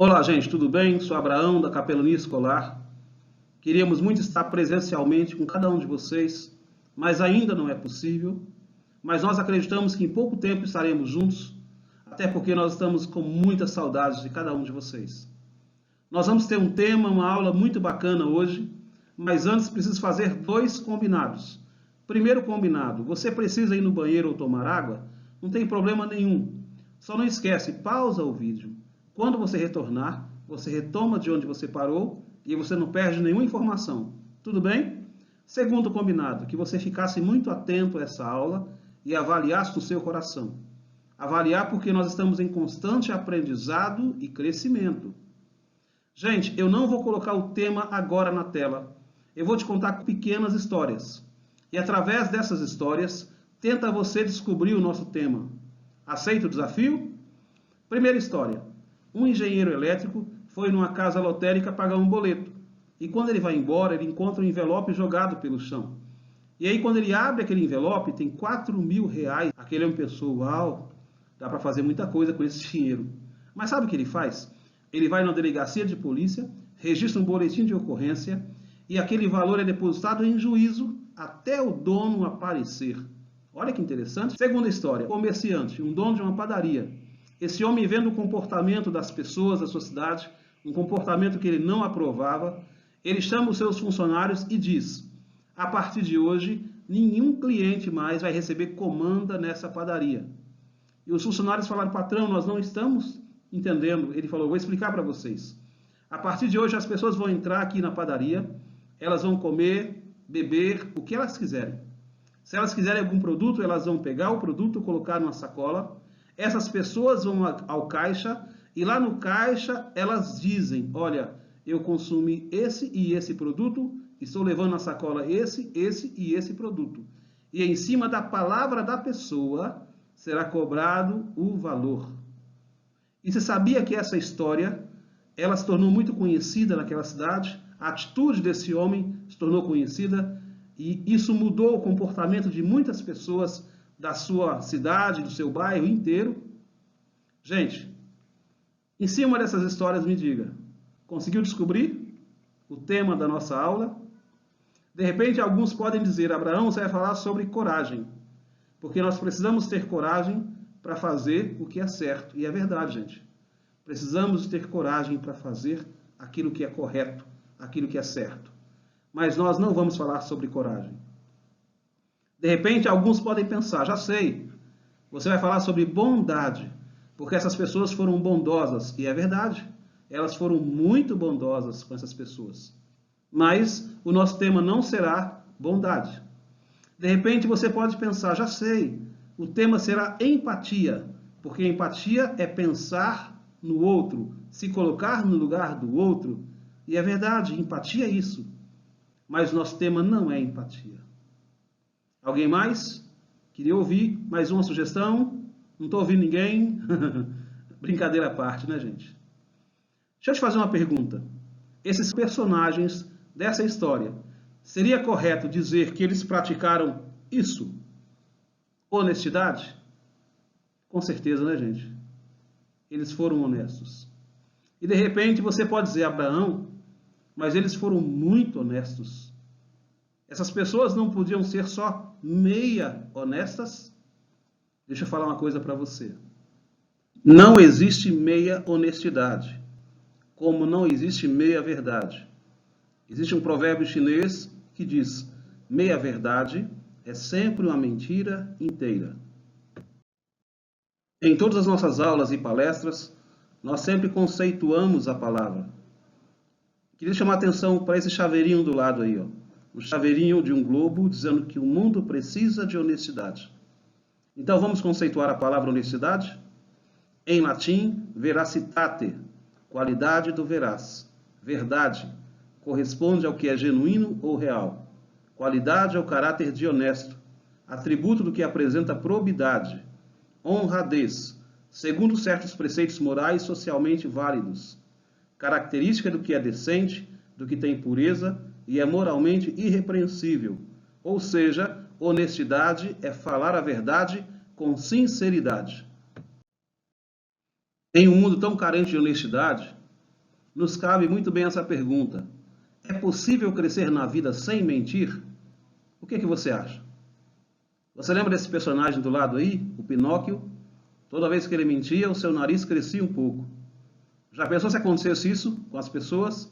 Olá, gente, tudo bem? Sou Abraão, da Capelania Escolar. Queríamos muito estar presencialmente com cada um de vocês, mas ainda não é possível. Mas nós acreditamos que em pouco tempo estaremos juntos, até porque nós estamos com muitas saudades de cada um de vocês. Nós vamos ter um tema, uma aula muito bacana hoje, mas antes preciso fazer dois combinados. Primeiro combinado, você precisa ir no banheiro ou tomar água? Não tem problema nenhum. Só não esquece, pausa o vídeo. Quando você retornar, você retoma de onde você parou e você não perde nenhuma informação. Tudo bem? Segundo combinado, que você ficasse muito atento a essa aula e avaliasse no seu coração. Avaliar porque nós estamos em constante aprendizado e crescimento. Gente, eu não vou colocar o tema agora na tela. Eu vou te contar pequenas histórias. E através dessas histórias, tenta você descobrir o nosso tema. Aceita o desafio? Primeira história. Um engenheiro elétrico foi numa casa lotérica pagar um boleto. E quando ele vai embora, ele encontra um envelope jogado pelo chão. E aí, quando ele abre aquele envelope, tem R$ 4.000. Aquele homem pensou, uau, dá para fazer muita coisa com esse dinheiro. Mas sabe o que ele faz? Ele vai na delegacia de polícia, registra um boletim de ocorrência e aquele valor é depositado em juízo até o dono aparecer. Olha que interessante. Segunda história, comerciante, um dono de uma padaria. Esse homem, vendo o comportamento das pessoas da sua cidade, um comportamento que ele não aprovava, ele chama os seus funcionários e diz, a partir de hoje, nenhum cliente mais vai receber comanda nessa padaria. E os funcionários falaram, patrão, nós não estamos entendendo. Ele falou, vou explicar para vocês. A partir de hoje, as pessoas vão entrar aqui na padaria, elas vão comer, beber, o que elas quiserem. Se elas quiserem algum produto, elas vão pegar o produto, colocar numa sacola. Essas pessoas vão ao caixa e lá no caixa elas dizem, olha, eu consumi esse e esse produto, estou levando na sacola esse e esse produto. E em cima da palavra da pessoa será cobrado o valor. E você sabia que essa história, ela se tornou muito conhecida naquela cidade? A atitude desse homem se tornou conhecida e isso mudou o comportamento de muitas pessoas da sua cidade, do seu bairro inteiro. Gente, em cima dessas histórias, me diga, conseguiu descobrir o tema da nossa aula? De repente, alguns podem dizer, Abraão, você vai falar sobre coragem, porque nós precisamos ter coragem para fazer o que é certo. E é verdade, gente. Precisamos ter coragem para fazer aquilo que é correto, aquilo que é certo. Mas nós não vamos falar sobre coragem. De repente, alguns podem pensar, já sei, você vai falar sobre bondade, porque essas pessoas foram bondosas. E é verdade, elas foram muito bondosas com essas pessoas. Mas o nosso tema não será bondade. De repente, você pode pensar, já sei, o tema será empatia, porque empatia é pensar no outro, se colocar no lugar do outro. E é verdade, empatia é isso. Mas o nosso tema não é empatia. Alguém mais? Queria ouvir mais uma sugestão? Não estou ouvindo ninguém? Brincadeira à parte, né, gente? Deixa eu te fazer uma pergunta. Esses personagens dessa história, seria correto dizer que eles praticaram isso? Honestidade? Com certeza, né, gente? Eles foram honestos. E de repente você pode dizer, Abraão, mas eles foram muito honestos. Essas pessoas não podiam ser só meia honestas? Deixa eu falar uma coisa para você. Não existe meia honestidade, como não existe meia verdade. Existe um provérbio chinês que diz, meia verdade é sempre uma mentira inteira. Em todas as nossas aulas e palestras, nós sempre conceituamos a palavra. Queria chamar a atenção para esse chaveirinho do lado aí, ó. Um chaveirinho de um globo dizendo que o mundo precisa de honestidade. Então vamos conceituar a palavra honestidade? Em latim, veracitate, qualidade do veraz. Verdade, corresponde ao que é genuíno ou real. Qualidade é o caráter de honesto, atributo do que apresenta probidade. Honradez, segundo certos preceitos morais socialmente válidos. Característica do que é decente, do que tem pureza e é moralmente irrepreensível. Ou seja, honestidade é falar a verdade com sinceridade. Em um mundo tão carente de honestidade, nos cabe muito bem essa pergunta: é possível crescer na vida sem mentir? O que você acha? Você lembra desse personagem do lado aí, o Pinóquio? Toda vez que ele mentia, o seu nariz crescia um pouco. Já pensou se acontecesse isso com as pessoas?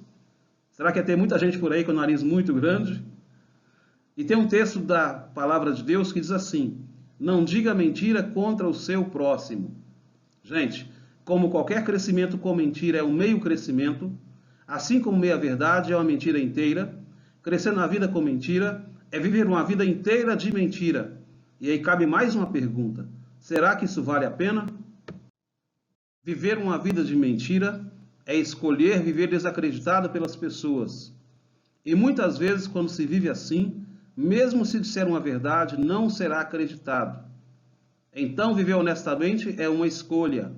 Será que ia ter muita gente por aí com o nariz muito grande? E tem um texto da palavra de Deus que diz assim: não diga mentira contra o seu próximo. Gente, como qualquer crescimento com mentira é um meio crescimento, assim como meia-verdade é uma mentira inteira, crescer na vida com mentira é viver uma vida inteira de mentira. E aí cabe mais uma pergunta: será que isso vale a pena? Viver uma vida de mentira é escolher viver desacreditado pelas pessoas. E muitas vezes, quando se vive assim, mesmo se disser uma verdade, não será acreditado. Então, viver honestamente é uma escolha.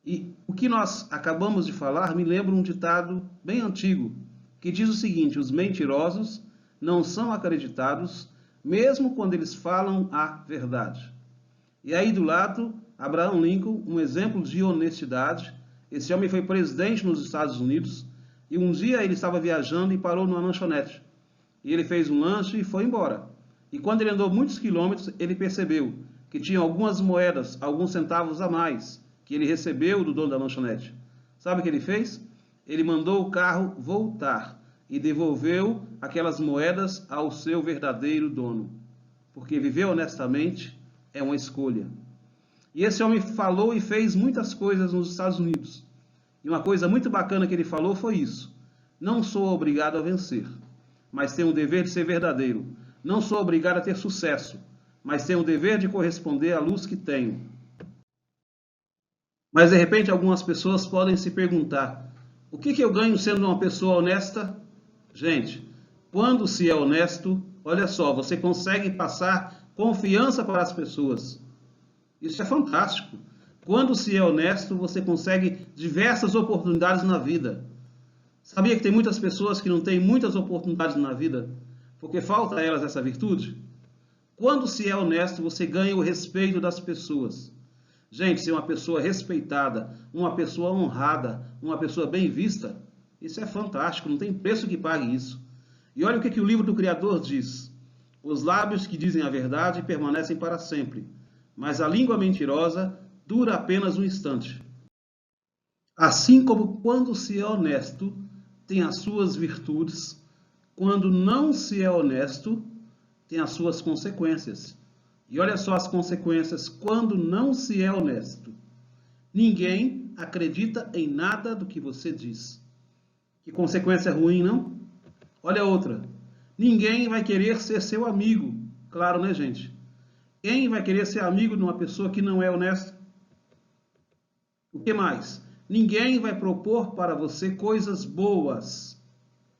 E o que nós acabamos de falar me lembra um ditado bem antigo, que diz o seguinte: os mentirosos não são acreditados, mesmo quando eles falam a verdade. E aí do lado, Abraham Lincoln, um exemplo de honestidade. Esse homem foi presidente nos Estados Unidos e um dia ele estava viajando e parou numa lanchonete. E ele fez um lanche e foi embora. E quando ele andou muitos quilômetros, ele percebeu que tinha algumas moedas, alguns centavos a mais, que ele recebeu do dono da lanchonete. Sabe o que ele fez? Ele mandou o carro voltar e devolveu aquelas moedas ao seu verdadeiro dono. Porque viver honestamente é uma escolha. E esse homem falou e fez muitas coisas nos Estados Unidos. E uma coisa muito bacana que ele falou foi isso: não sou obrigado a vencer, mas tenho o dever de ser verdadeiro. Não sou obrigado a ter sucesso, mas tenho o dever de corresponder à luz que tenho. Mas de repente algumas pessoas podem se perguntar: o que eu ganho sendo uma pessoa honesta? Gente, quando se é honesto, olha só, você consegue passar confiança para as pessoas. Isso é fantástico. Quando se é honesto, você consegue diversas oportunidades na vida. Sabia que tem muitas pessoas que não têm muitas oportunidades na vida porque falta a elas essa virtude? Quando se é honesto, você ganha o respeito das pessoas. Gente, ser uma pessoa respeitada, uma pessoa honrada, uma pessoa bem vista, isso é fantástico, não tem preço que pague isso. E olha o que o livro do Criador diz: os lábios que dizem a verdade permanecem para sempre, mas a língua mentirosa dura apenas um instante. Assim como quando se é honesto, tem as suas virtudes, quando não se é honesto, tem as suas consequências. E olha só as consequências quando não se é honesto. Ninguém acredita em nada do que você diz. Que consequência ruim, não? Olha outra. Ninguém vai querer ser seu amigo. Claro, né, gente? Quem vai querer ser amigo de uma pessoa que não é honesta? O que mais? Ninguém vai propor para você coisas boas,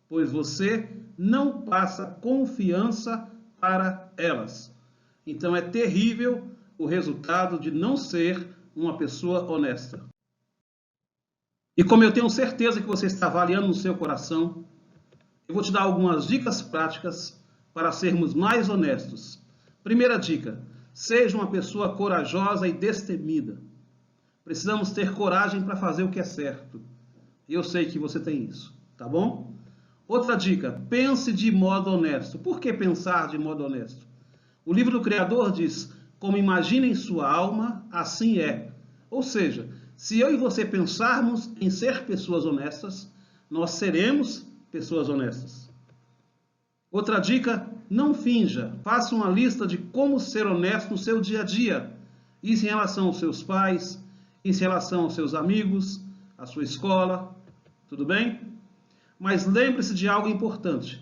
pois você não passa confiança para elas. Então é terrível o resultado de não ser uma pessoa honesta. E como eu tenho certeza que você está avaliando no seu coração, eu vou te dar algumas dicas práticas para sermos mais honestos. Primeira dica: seja uma pessoa corajosa e destemida. Precisamos ter coragem para fazer o que é certo. Eu sei que você tem isso, tá bom? Outra dica: pense de modo honesto. Por que pensar de modo honesto? O livro do Criador diz: como imagina em sua alma, assim é. Ou seja, se eu e você pensarmos em ser pessoas honestas, nós seremos pessoas honestas. Outra dica: não finja. Faça uma lista de como ser honesto no seu dia a dia. Isso em relação aos seus pais, isso em relação aos seus amigos, à sua escola, tudo bem? Mas lembre-se de algo importante.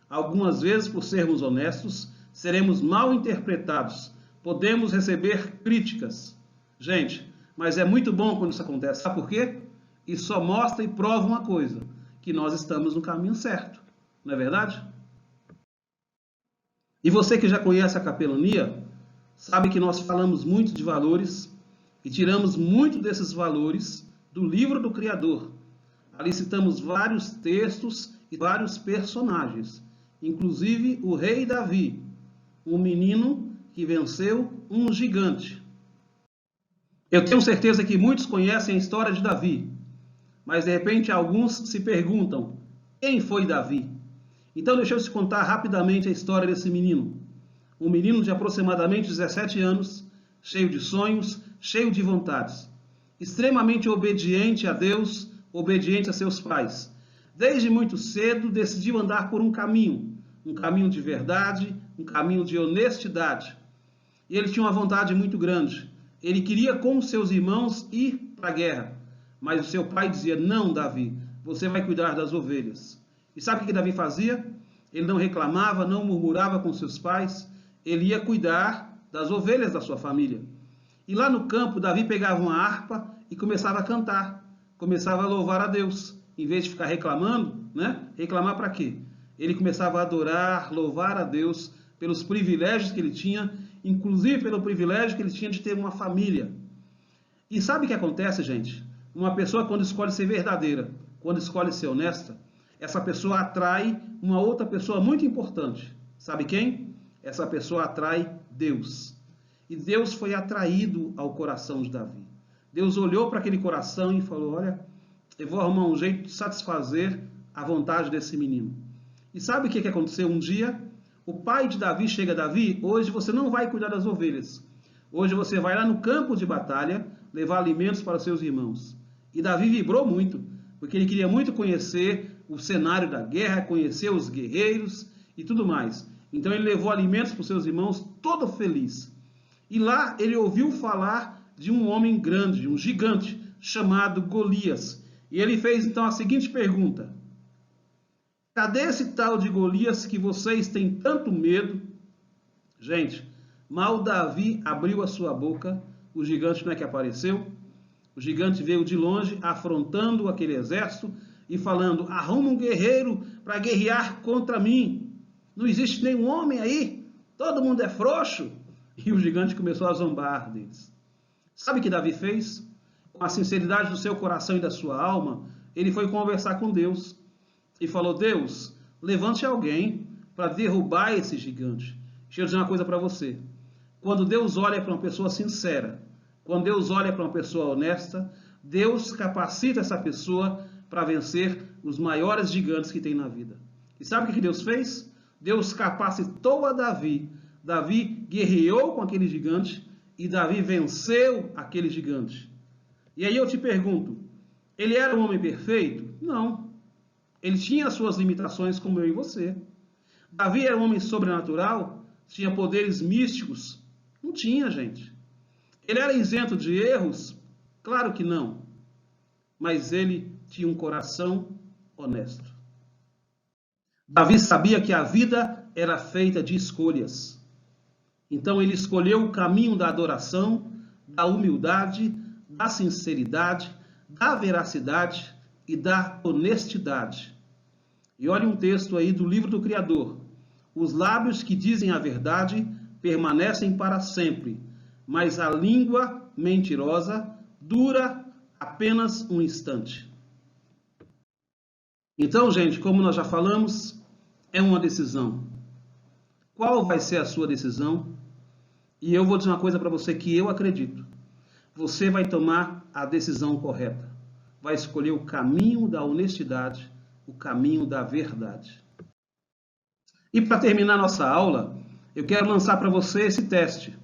Algumas vezes, por sermos honestos, seremos mal interpretados. Podemos receber críticas. Gente, mas é muito bom quando isso acontece. Sabe por quê? Isso só mostra e prova uma coisa: que nós estamos no caminho certo. Não é verdade? E você que já conhece a capelania, sabe que nós falamos muito de valores e tiramos muito desses valores do livro do Criador. Ali citamos vários textos e vários personagens, inclusive o rei Davi, um menino que venceu um gigante. Eu tenho certeza que muitos conhecem a história de Davi, Mas de repente alguns se perguntam, quem foi Davi? Então deixa eu te contar rapidamente a história desse menino. Um menino de aproximadamente 17 anos, cheio de sonhos, cheio de vontades, extremamente obediente a Deus, obediente a seus pais. Desde muito cedo decidiu andar por um caminho de verdade, um caminho de honestidade. E ele tinha uma vontade muito grande. Ele queria, com seus irmãos, ir para a guerra. Mas o seu pai dizia, não, Davi, você vai cuidar das ovelhas. E sabe o que Davi fazia? Ele não reclamava, não murmurava com seus pais, ele ia cuidar das ovelhas da sua família. E lá no campo, Davi pegava uma harpa e começava a cantar, começava a louvar a Deus. Em vez de ficar reclamando, né? Reclamar para quê? Ele começava a adorar, louvar a Deus pelos privilégios que ele tinha, inclusive pelo privilégio que ele tinha de ter uma família. E sabe o que acontece, gente? Uma pessoa, quando escolhe ser verdadeira, quando escolhe ser honesta, essa pessoa atrai uma outra pessoa muito importante. Sabe quem? Essa pessoa atrai Deus. E Deus foi atraído ao coração de Davi. Deus olhou para aquele coração e falou, olha, eu vou arrumar um jeito de satisfazer a vontade desse menino. E sabe o que aconteceu um dia? O pai de Davi chega a Davi, hoje você não vai cuidar das ovelhas. Hoje você vai lá no campo de batalha levar alimentos para os seus irmãos. E Davi vibrou muito, porque ele queria muito conhecer o cenário da guerra, conhecer os guerreiros e tudo mais. Então ele levou alimentos para os seus irmãos, todo feliz. E lá ele ouviu falar de um homem grande, um gigante, chamado Golias. E ele fez então a seguinte pergunta: cadê esse tal de Golias que vocês têm tanto medo? Gente, mal Davi abriu a sua boca, o gigante não é que apareceu? O gigante veio de longe, afrontando aquele exército e falando, arruma um guerreiro para guerrear contra mim. Não existe nenhum homem aí, todo mundo é frouxo. E o gigante começou a zombar deles. Sabe o que Davi fez? Com a sinceridade do seu coração e da sua alma, ele foi conversar com Deus. E falou, Deus, levante alguém para derrubar esse gigante. Deixa eu dizer uma coisa para você. Quando Deus olha para uma pessoa sincera, quando Deus olha para uma pessoa honesta, Deus capacita essa pessoa para vencer os maiores gigantes que tem na vida. E sabe o que Deus fez? Deus capacitou a Davi. Davi guerreou com aquele gigante e Davi venceu aquele gigante. E aí eu te pergunto, ele era um homem perfeito? Não. Ele tinha as suas limitações como eu e você. Davi era um homem sobrenatural? Tinha poderes místicos? Não tinha, gente. Ele era isento de erros? Claro que não. Mas ele tinha um coração honesto. Davi sabia que a vida era feita de escolhas. Então ele escolheu o caminho da adoração, da humildade, da sinceridade, da veracidade e da honestidade. E olha um texto aí do livro do Criador. Os lábios que dizem a verdade permanecem para sempre, mas a língua mentirosa dura apenas um instante. Então, gente, como nós já falamos, é uma decisão. Qual vai ser a sua decisão? E eu vou dizer uma coisa para você que eu acredito. Você vai tomar a decisão correta. Vai escolher o caminho da honestidade, o caminho da verdade. E para terminar nossa aula, eu quero lançar para você esse teste.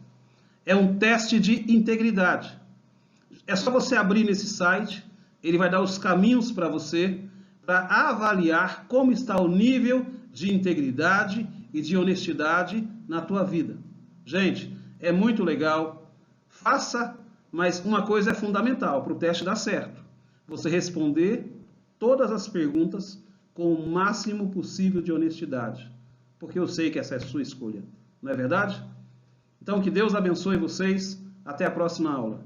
É um teste de integridade. É só você abrir nesse site, ele vai dar os caminhos para você, para avaliar como está o nível de integridade e de honestidade na tua vida. Gente, é muito legal. Faça, mas uma coisa é fundamental para o teste dar certo. Você responder todas as perguntas com o máximo possível de honestidade. Porque eu sei que essa é a sua escolha. Não é verdade? Então, que Deus abençoe vocês. Até a próxima aula.